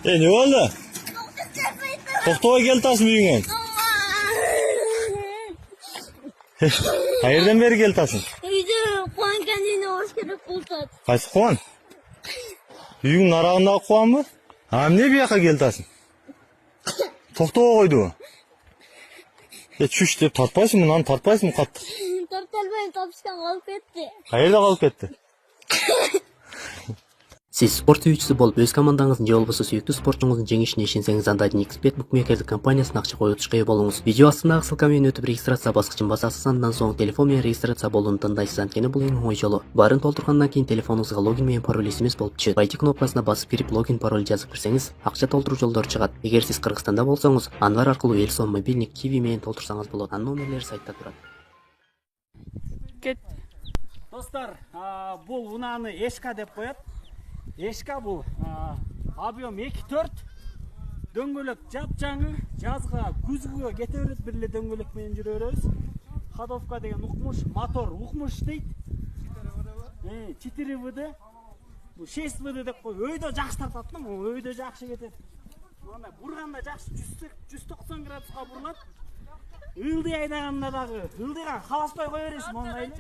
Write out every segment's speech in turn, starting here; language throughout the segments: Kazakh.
Ne oldu? To'xtag'ay keltasizmi uyingga? Qayerdan beri keltasing? Uyda qon kandini olish kerak bo'lsa. Qaysi qon? Uying narog'indaagi qonmi? Ha, ne bu yoqqa keltasing? To'xtag'ay qo'ydi u. Tush deb tortpaysizmi? Nonni tortpaysizmi qattiq? Tortalmay topishdan qolib ketdi. Qayerda qolib ketdi? Siz sport suyuvchisi bo'lib, o'z komandangizning yo'lbisi suyukli sportchingizning jengishini ishonsangiz, Andayning Expert Bookmakerlik kompaniyasining naqsha qo'yib ega bo'lіңіз. Video ostidagi ссылкамен o'tib registratsiya bosqichini bosasiz, undan so'ng telefon bilan registratsiya bo'lishini tandaysiz. Ankeni bu eng oson yo'li. Barini to'ldirgandan keyin telefoningizga login bilan parol SMS bo'lib tushadi. Write knopkasini bosib kirib login parol yozib kirsangiz, aqcha to'ldirish yo'llari chiqadi. Agar siz Qirg'izistonda bo'lsangiz, Anvar orqali Elson mobilnik Kiwi bilan to'ldirsangiz bo'ladi. Nomerlari saytda turadi. Dostlar, bu unani eshka deb qo'yadi. Eshka bu объем 2-4 döngölök jap-жаңы, жазга, күзгүгө кете берет, бирле döngölök менен жүрө беребиз. Ходовка деген укмуш, мотор укмуш дейт. 4 ВД. Bu 6 ВД деп кой, өйдө жакшы тартат да, өйдө жакшы кетет. Мына бурганда жакшы 190 градуска бурулат. Ылдый айдаганда дагы, ылдыйга каласпай кое бересиз, мондай эле.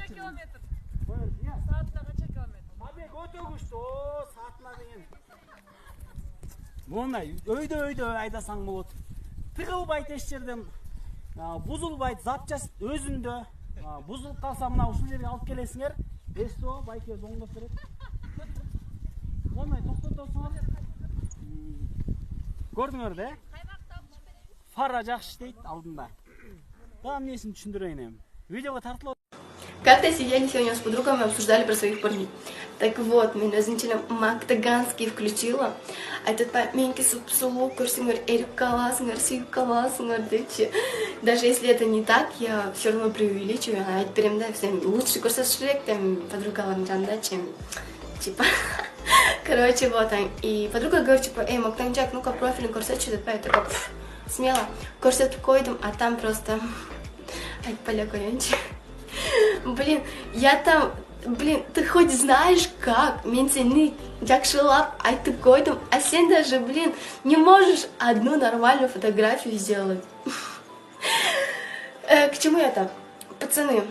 Saatla kaça kilometre? Abi öte güçlü, saatla деген. Мондай өйдө айдасаң болот. Тыгылбайт эч жерден, бузулбайт, запчас өзүндө. Бузулуп калса мына ушул жерге алып келесиңер. Эсто байке оңдоп берет. Мондай токтотосуңар. Көрдүңөр да? Фара жакшы дейт алдында. Там несин түшүндүрөйүн эми. Видеого тартылып. Как-то сидели сегодня с подругами, обсуждали про своих парней. Так вот, меня значительно Мактаганский включила. А этот маменьки супсулу, курсингар, эрикаласингар, сикаласингар, дечи. Даже если это не так, я все равно преувеличиваю. А ведь прям, да, всем лучший курс Шрек, там подруга Ламджанда, чем, типа, короче, вот, и подруга говорит, типа, Мактанчак, ну-ка, профильный курсет, что-то, я такая, смело, курсет койдем, а там просто, поляка-янчик. Блин, я там, ты хоть знаешь как, мен сени жакшылап айтып койдум, а сен даже, не можешь одну нормальную фотографию сделать. К чему это? Пацаны,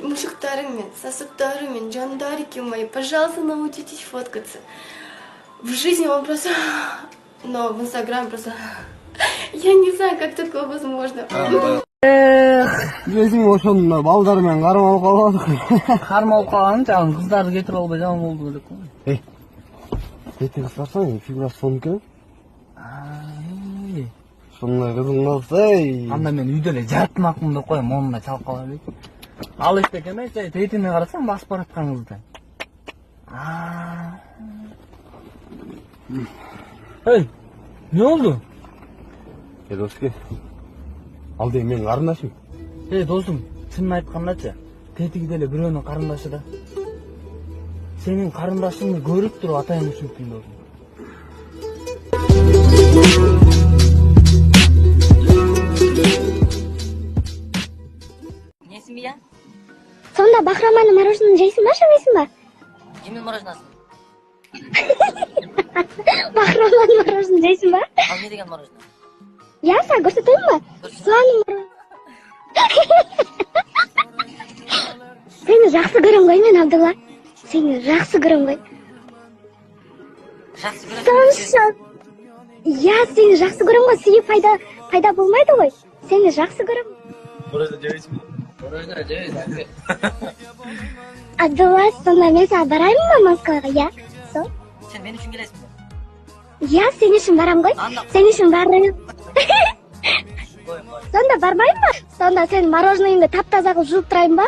мужиктарымен, сосуктарымен, жандарики мои, пожалуйста, научитесь фоткаться. В жизни он просто, но в Инстаграме просто, я не знаю, как такое возможно. Өзүң ошондо балдар менен кармалып калбадык. Кармалып калган жагын кыздарды кетирип албай жаман болду элек. Кетип калсаң, фигурасы сонун экен. Сондай кызың болсо, анда мен үйдө эле жатмакмын деп коем, монуна чалып кала берет. Ал эчтек эмес, тетине карасаң басып бараткан кызды. Эй, не болду? Доске. Ал дейм мен карындашым. Досум, чынын айткандачы, тетиги деле бирөөнүн карындашы да. Сенин карындашыңды көрүп туруп атайын ушинтип досум. Несин бия? Сонда Бахраманның мороженыйын жейсің ба, жемейсің ба? Кимдин мороженосы? Бахраманның мороженыйын жейсің ба? Ал не деген мороженое? Я саған көрсетейін ба? Суаның мороженыйын. Сені жақсы көрем ғой мен, Абдулла. Сені жақсы көрем ғой. Жақсы көрем? Сонша. Я сені жақсы көрем ғой, сүйіп пайда болмайды ғой. Сені жақсы көрем. Мороженое жебейсің бе? Мороженое жебейсің. Абдулла, сонда мен саған барайын ба Москваға, я? Сол? Сен мен үшін келесің бе? Я сен үшін барам ғой. Сен үшін барайын. Сонда бармайын ба? Сонда сен мороженыйыңды тап-таза қылып жуып тұрайын ба?